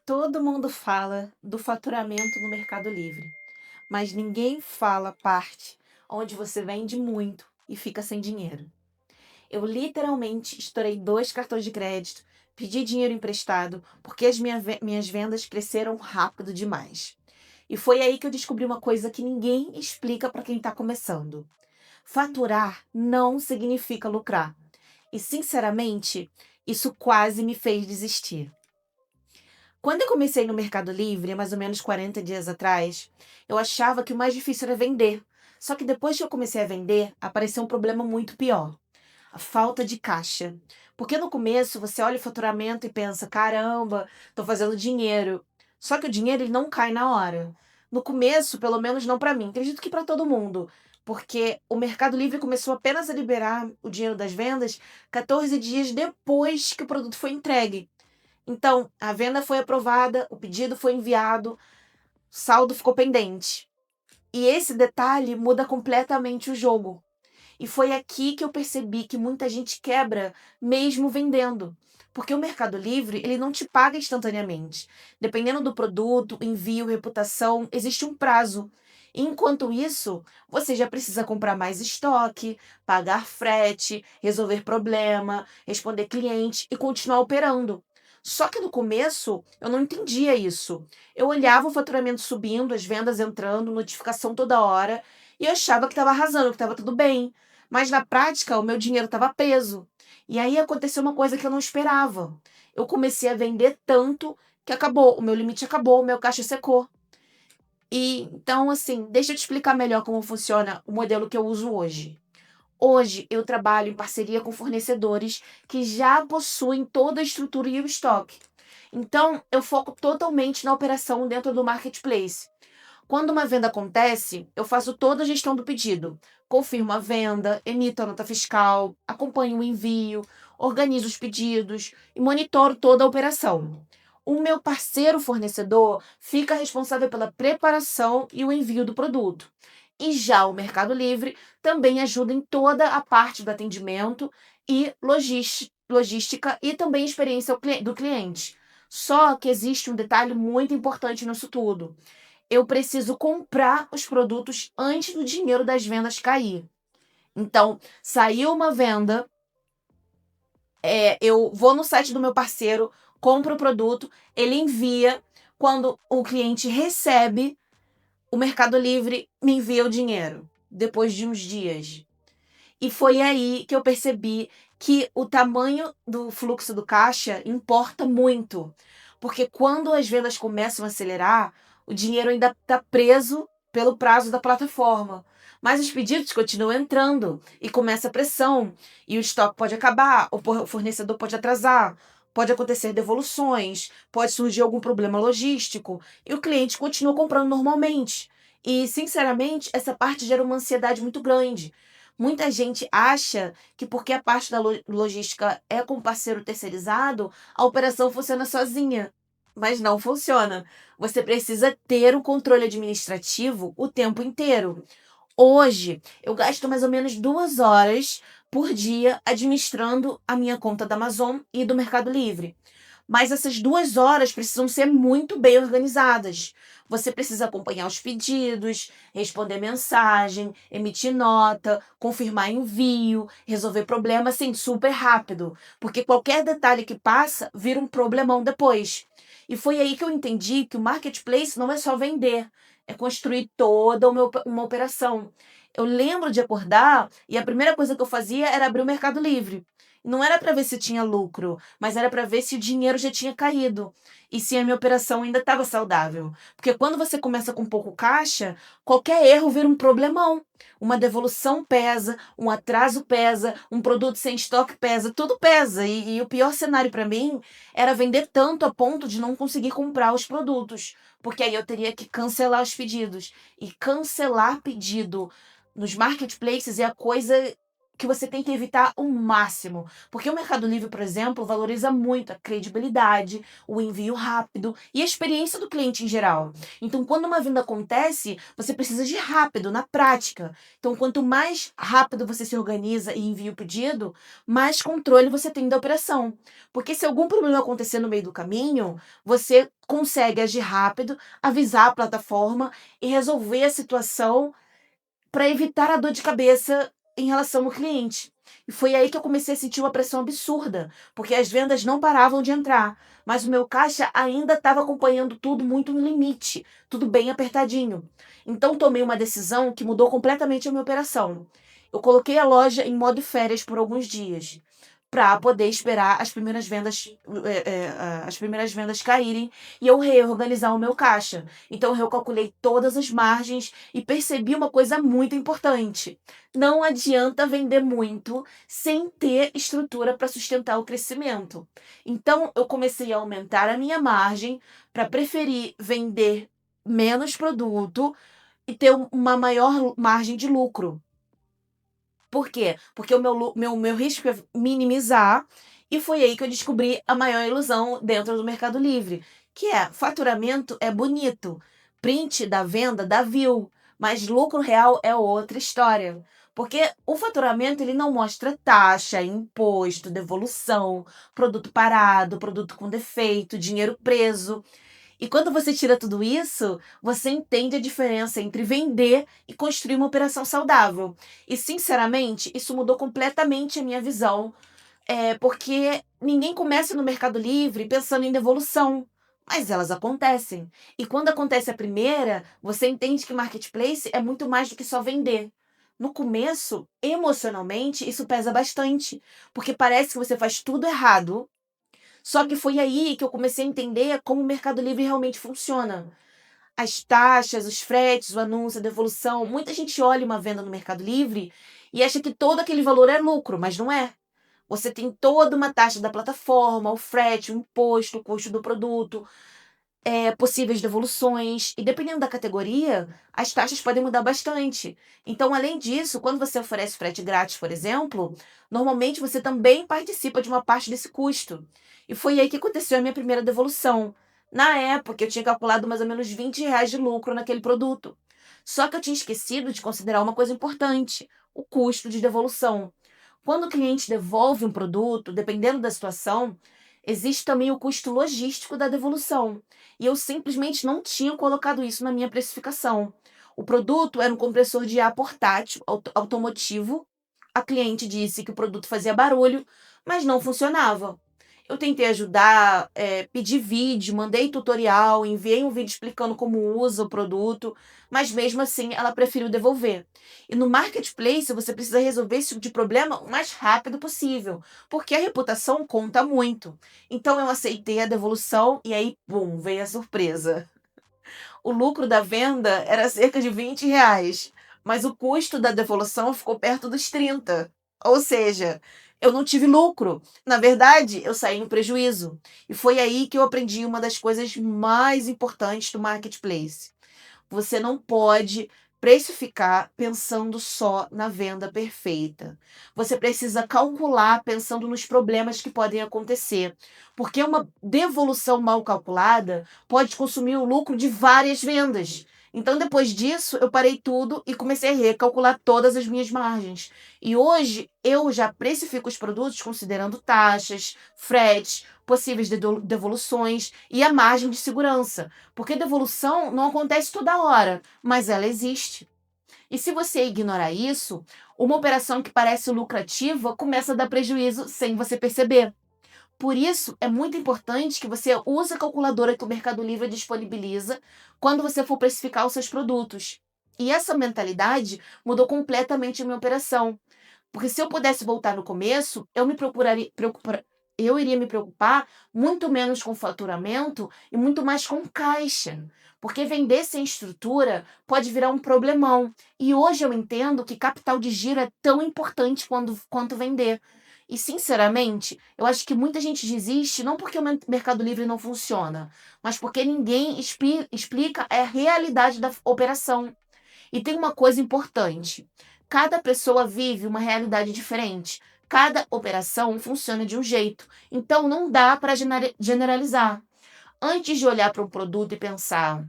Todo mundo fala do faturamento no Mercado Livre, mas ninguém fala a parte onde você vende muito e fica sem dinheiro. Eu literalmente estourei 2 cartões de crédito, pedi dinheiro emprestado, porque as minhas vendas cresceram rápido demais. E foi aí que eu descobri uma coisa que ninguém explica para quem está começando. Faturar não significa lucrar. E, sinceramente, isso quase me fez desistir. Quando eu comecei no Mercado Livre, há mais ou menos 40 dias atrás, eu achava que o mais difícil era vender. Só que depois que eu comecei a vender, apareceu um problema muito pior: a falta de caixa. Porque no começo você olha o faturamento e pensa: caramba, estou fazendo dinheiro. Só que o dinheiro ele não cai na hora. No começo, pelo menos não para mim, acredito que para todo mundo. Porque o Mercado Livre começou apenas a liberar o dinheiro das vendas 14 dias depois que o produto foi entregue. Então, a venda foi aprovada, o pedido foi enviado, o saldo ficou pendente. E esse detalhe muda completamente o jogo. E foi aqui que eu percebi que muita gente quebra mesmo vendendo. Porque o Mercado Livre, ele não te paga instantaneamente. Dependendo do produto, envio, reputação, existe um prazo. Enquanto isso, você já precisa comprar mais estoque, pagar frete, resolver problema, responder cliente e continuar operando. Só que no começo eu não entendia isso. Eu olhava o faturamento subindo, as vendas entrando, notificação toda hora, e eu achava que estava arrasando, que estava tudo bem. Mas na prática, o meu dinheiro estava preso. E aí aconteceu uma coisa que eu não esperava. Eu comecei a vender tanto que acabou, o meu limite acabou, o meu caixa secou. E então, assim, deixa eu te explicar melhor como funciona o modelo que eu uso hoje. Hoje eu trabalho em parceria com fornecedores que já possuem toda a estrutura e o estoque. Então, eu foco totalmente na operação dentro do marketplace. Quando uma venda acontece, eu faço toda a gestão do pedido. Confirmo a venda, emito a nota fiscal, acompanho o envio, organizo os pedidos e monitoro toda a operação. O meu parceiro fornecedor fica responsável pela preparação e o envio do produto. E já o Mercado Livre também ajuda em toda a parte do atendimento e logística e também experiência do cliente. Só que existe um detalhe muito importante nisso tudo: eu preciso comprar os produtos antes do dinheiro das vendas cair. Então, saiu uma venda, eu vou no site do meu parceiro, compro o produto, ele envia. Quando o cliente recebe, o Mercado Livre me envia o dinheiro, depois de uns dias. E foi aí que eu percebi que o tamanho do fluxo do caixa importa muito. Porque quando as vendas começam a acelerar, o dinheiro ainda está preso pelo prazo da plataforma. Mas os pedidos continuam entrando e começa a pressão. E o estoque pode acabar, o fornecedor pode atrasar, pode acontecer devoluções, pode surgir algum problema logístico e o cliente continua comprando normalmente. E, sinceramente, essa parte gera uma ansiedade muito grande. Muita gente acha que porque a parte da logística é com parceiro terceirizado, a operação funciona sozinha. Mas não funciona. Você precisa ter o controle administrativo o tempo inteiro. Hoje, eu gasto mais ou menos 2 horas por dia administrando a minha conta da Amazon e do Mercado Livre. Mas essas 2 horas precisam ser muito bem organizadas. Você precisa acompanhar os pedidos, responder mensagem, emitir nota, confirmar envio, resolver problema assim, super rápido. Porque qualquer detalhe que passa vira um problemão depois. E foi aí que eu entendi que o marketplace não é só vender, é construir toda uma operação. Eu lembro de acordar e a primeira coisa que eu fazia era abrir o Mercado Livre. Não era para ver se tinha lucro, mas era para ver se o dinheiro já tinha caído e se a minha operação ainda estava saudável. Porque quando você começa com pouco caixa, qualquer erro vira um problemão. Uma devolução pesa, um atraso pesa, um produto sem estoque pesa, tudo pesa. E o pior cenário para mim era vender tanto a ponto de não conseguir comprar os produtos, porque aí eu teria que cancelar os pedidos. E cancelar pedido nos marketplaces é a coisa que você tem que evitar o máximo, porque o Mercado Livre, por exemplo, valoriza muito a credibilidade, o envio rápido e a experiência do cliente em geral. Então, quando uma venda acontece, você precisa de rápido, na prática. Então, quanto mais rápido você se organiza e envia o pedido, mais controle você tem da operação. Porque se algum problema acontecer no meio do caminho, você consegue agir rápido, avisar a plataforma e resolver a situação para evitar a dor de cabeça em relação ao cliente. E foi aí que eu comecei a sentir uma pressão absurda, porque as vendas não paravam de entrar, mas o meu caixa ainda estava acompanhando tudo muito no limite, tudo bem apertadinho. Então tomei uma decisão que mudou completamente a minha operação. Eu coloquei a loja em modo férias por alguns dias, para poder esperar as primeiras vendas caírem e eu reorganizar o meu caixa. Então eu calculei todas as margens e percebi uma coisa muito importante: não adianta vender muito sem ter estrutura para sustentar o crescimento. Então eu comecei a aumentar a minha margem para preferir vender menos produto e ter uma maior margem de lucro. Por quê? Porque o meu risco é minimizar, e foi aí que eu descobri a maior ilusão dentro do Mercado Livre, que é faturamento é bonito, print da venda dá view, mas lucro real é outra história. Porque o faturamento ele não mostra taxa, imposto, devolução, produto parado, produto com defeito, dinheiro preso. E quando você tira tudo isso, você entende a diferença entre vender e construir uma operação saudável. E, sinceramente, isso mudou completamente a minha visão, porque ninguém começa no Mercado Livre pensando em devolução, mas elas acontecem. E quando acontece a primeira, você entende que marketplace é muito mais do que só vender. No começo, emocionalmente, isso pesa bastante, porque parece que você faz tudo errado. Só que foi aí que eu comecei a entender como o Mercado Livre realmente funciona. As taxas, os fretes, o anúncio, a devolução. Muita gente olha uma venda no Mercado Livre e acha que todo aquele valor é lucro, mas não é. Você tem toda uma taxa da plataforma, o frete, o imposto, o custo do produto, possíveis devoluções, e dependendo da categoria, as taxas podem mudar bastante. Então, além disso, quando você oferece frete grátis, por exemplo, normalmente você também participa de uma parte desse custo. E foi aí que aconteceu a minha primeira devolução. Na época, eu tinha calculado mais ou menos R$ 20 de lucro naquele produto. Só que eu tinha esquecido de considerar uma coisa importante: o custo de devolução. Quando o cliente devolve um produto, dependendo da situação, existe também o custo logístico da devolução. E eu simplesmente não tinha colocado isso na minha precificação. O produto era um compressor de ar portátil, automotivo. A cliente disse que o produto fazia barulho, mas não funcionava. Eu tentei ajudar, pedi vídeo, mandei tutorial, enviei um vídeo explicando como usa o produto, mas mesmo assim ela preferiu devolver. E no marketplace você precisa resolver esse tipo de problema o mais rápido possível, porque a reputação conta muito. Então eu aceitei a devolução e aí, bum, veio a surpresa. O lucro da venda era cerca de R$ 20, mas o custo da devolução ficou perto dos 30. Ou seja, eu não tive lucro. Na verdade, eu saí em prejuízo. E foi aí que eu aprendi uma das coisas mais importantes do marketplace: você não pode precificar pensando só na venda perfeita. Você precisa calcular pensando nos problemas que podem acontecer, porque uma devolução mal calculada pode consumir o lucro de várias vendas. Então, depois disso, eu parei tudo e comecei a recalcular todas as minhas margens. E hoje eu já precifico os produtos considerando taxas, fretes, possíveis devoluções e a margem de segurança. Porque devolução não acontece toda hora, mas ela existe. E se você ignorar isso, uma operação que parece lucrativa começa a dar prejuízo sem você perceber. Por isso, é muito importante que você use a calculadora que o Mercado Livre disponibiliza quando você for precificar os seus produtos. E essa mentalidade mudou completamente a minha operação. Porque se eu pudesse voltar no começo, eu iria me preocupar muito menos com faturamento e muito mais com caixa. Porque vender sem estrutura pode virar um problemão. E hoje eu entendo que capital de giro é tão importante quanto vender. E, sinceramente, eu acho que muita gente desiste não porque o Mercado Livre não funciona, mas porque ninguém explica a realidade da operação. E tem uma coisa importante: Cada pessoa vive uma realidade diferente. Cada operação funciona de um jeito. Então, não dá para generalizar. Antes de olhar para um produto e pensar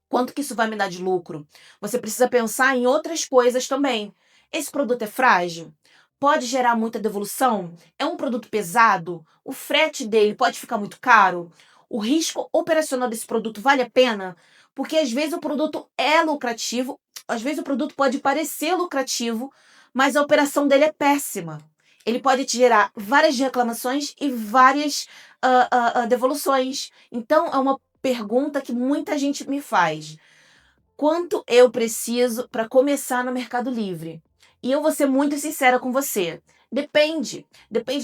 quanto que isso vai me dar de lucro, você precisa pensar em outras coisas também. Esse produto é frágil? Pode gerar muita devolução? É um produto pesado? O frete dele pode ficar muito caro? O risco operacional desse produto vale a pena? Porque às vezes o produto é lucrativo, às vezes o produto pode parecer lucrativo, mas a operação dele é péssima. Ele pode te gerar várias reclamações e várias devoluções. Então, é uma pergunta que muita gente me faz: quanto eu preciso para começar no Mercado Livre? E eu vou ser muito sincera com você. Depende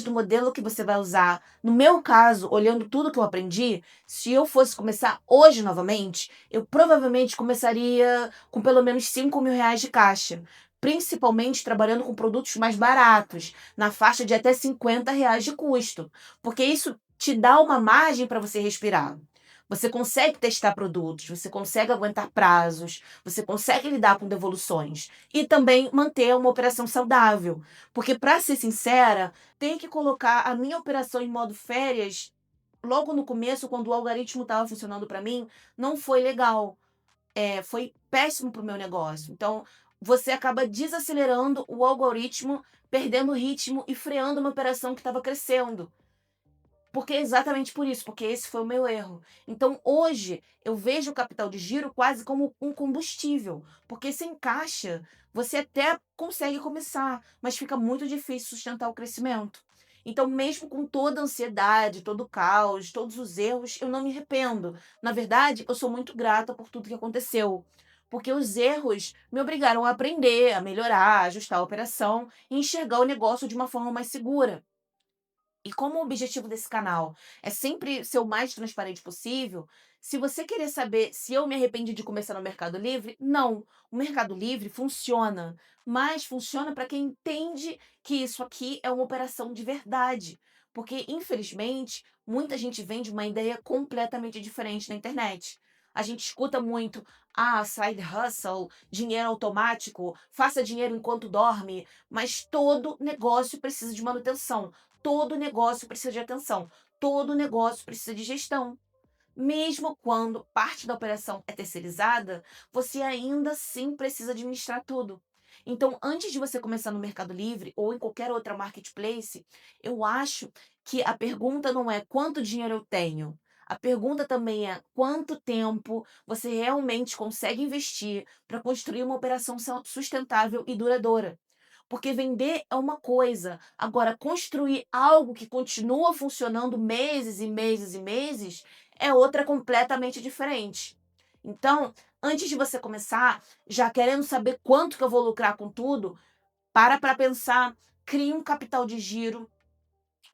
do modelo que você vai usar. No meu caso, olhando tudo que eu aprendi, se eu fosse começar hoje novamente, eu provavelmente começaria com pelo menos R$ 5.000 de caixa. Principalmente trabalhando com produtos mais baratos, na faixa de até R$ 50 de custo. Porque isso te dá uma margem para você respirar. Você consegue testar produtos, você consegue aguentar prazos, você consegue lidar com devoluções e também manter uma operação saudável. Porque, para ser sincera, tem que colocar a minha operação em modo férias logo no começo, quando o algoritmo estava funcionando para mim, não foi legal. Foi péssimo para o meu negócio. Então, você acaba desacelerando o algoritmo, perdendo o ritmo e freando uma operação que estava crescendo. Porque é exatamente por isso, porque esse foi o meu erro. Então, hoje, eu vejo o capital de giro quase como um combustível, porque sem caixa, você até consegue começar, mas fica muito difícil sustentar o crescimento. Então, mesmo com toda a ansiedade, todo o caos, todos os erros, eu não me arrependo. Na verdade, eu sou muito grata por tudo que aconteceu. Porque os erros me obrigaram a aprender, a melhorar, a ajustar a operação e enxergar o negócio de uma forma mais segura. E como o objetivo desse canal é sempre ser o mais transparente possível, se você querer saber se eu me arrependi de começar no Mercado Livre, não. O Mercado Livre funciona, mas funciona para quem entende que isso aqui é uma operação de verdade. Porque, infelizmente, muita gente vende uma ideia completamente diferente na internet. A gente escuta muito, side hustle, dinheiro automático, faça dinheiro enquanto dorme, mas todo negócio precisa de manutenção. Todo negócio precisa de atenção, todo negócio precisa de gestão. Mesmo quando parte da operação é terceirizada, você ainda assim precisa administrar tudo. Então, antes de você começar no Mercado Livre ou em qualquer outra marketplace, eu acho que a pergunta não é quanto dinheiro eu tenho. A pergunta também é quanto tempo você realmente consegue investir para construir uma operação sustentável e duradoura. Porque vender é uma coisa, agora construir algo que continua funcionando meses e meses e meses é outra completamente diferente. Então, antes de você começar, já querendo saber quanto que eu vou lucrar com tudo, para pensar, crie um capital de giro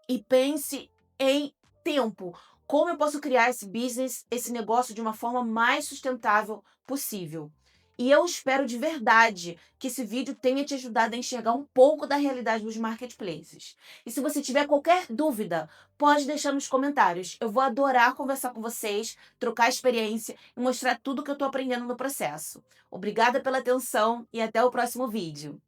e pense em tempo. Como eu posso criar esse business, esse negócio de uma forma mais sustentável possível? E eu espero de verdade que esse vídeo tenha te ajudado a enxergar um pouco da realidade dos marketplaces. E se você tiver qualquer dúvida, pode deixar nos comentários. Eu vou adorar conversar com vocês, trocar experiência e mostrar tudo que eu estou aprendendo no processo. Obrigada pela atenção e até o próximo vídeo.